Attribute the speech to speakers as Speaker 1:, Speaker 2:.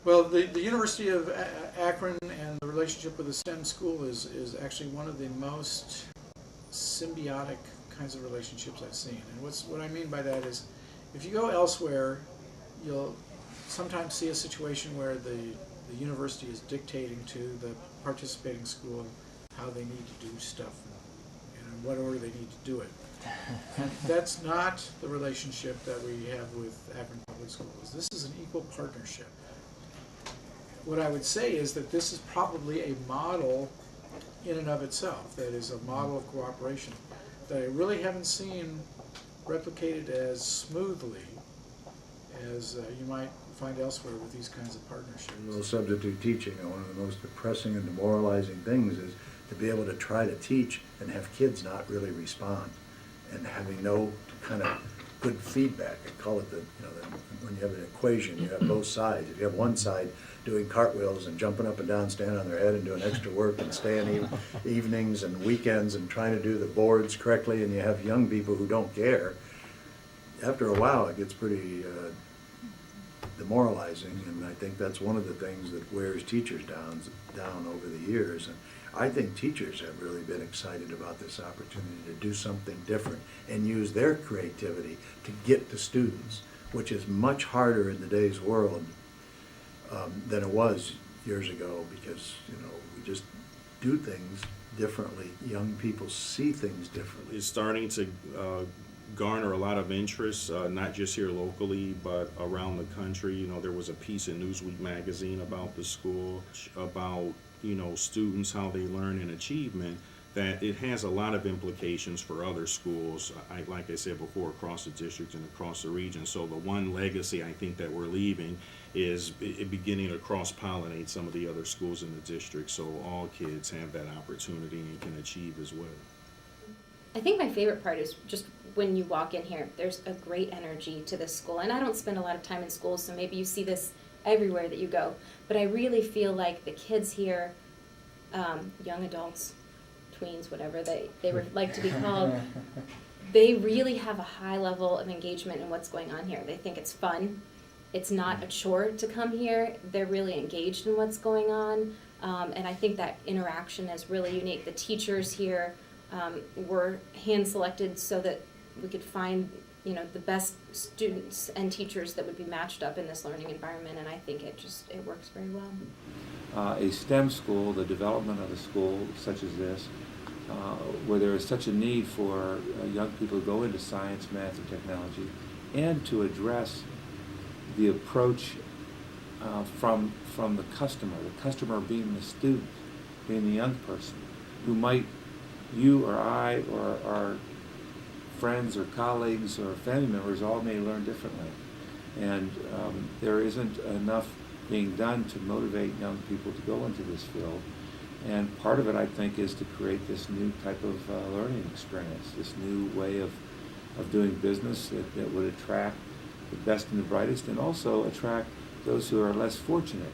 Speaker 1: Well, the University of Akron and the relationship with the STEM school is actually one of the most symbiotic kinds of relationships I've seen. And what I mean by that is, if you go elsewhere, you'll sometimes see a situation where the university is dictating to the participating school how they need to do stuff and in what order they need to do it. And that's not the relationship that we have with Akron Public Schools. This is an equal partnership. What I would say is that this is probably a model in and of itself, that is a model of cooperation that I really haven't seen replicated as smoothly as you might find elsewhere with these kinds of partnerships.
Speaker 2: Well, substitute teaching, one of the most depressing and demoralizing things is to be able to try to teach and have kids not really respond and having no kind of good feedback. I call it when you have an equation, you have both sides. If you have one side doing cartwheels and jumping up and down, standing on their head and doing extra work and staying evenings and weekends and trying to do the boards correctly, and you have young people who don't care, after a while it gets pretty demoralizing, and I think that's one of the things that wears teachers down over the years. And I think teachers have really been excited about this opportunity to do something different and use their creativity to get to students, which is much harder in today's world than it was years ago, because we just do things differently. Young people see things differently.
Speaker 3: It's starting to garner a lot of interest, not just here locally, but around the country. There was a piece in Newsweek magazine about the school, about students, how they learn and achievement, that it has a lot of implications for other schools, like I said before, across the district and across the region. So the one legacy I think that we're leaving is beginning to cross-pollinate some of the other schools in the district, so all kids have that opportunity and can achieve as well.
Speaker 4: I think my favorite part is just when you walk in here, there's a great energy to this school. And I don't spend a lot of time in schools, so maybe you see this everywhere that you go. But I really feel like the kids here, young adults, tweens, whatever they would like to be called, they really have a high level of engagement in what's going on here. They think it's fun. It's not a chore to come here. They're really engaged in what's going on. And I think that interaction is really unique. The teachers here were hand-selected so that we could find the best students and teachers that would be matched up in this learning environment, and I think it works very well.
Speaker 5: A STEM school, the development of a school such as this, where there is such a need for young people to go into science, math, and technology, and to address the approach from the customer being the student, being the young person, who might, you or I or our friends or colleagues or family members all may learn differently. And there isn't enough being done to motivate young people to go into this field. And part of it, I think, is to create this new type of learning experience, this new way of doing business that would attract the best and the brightest, and also attract those who are less fortunate.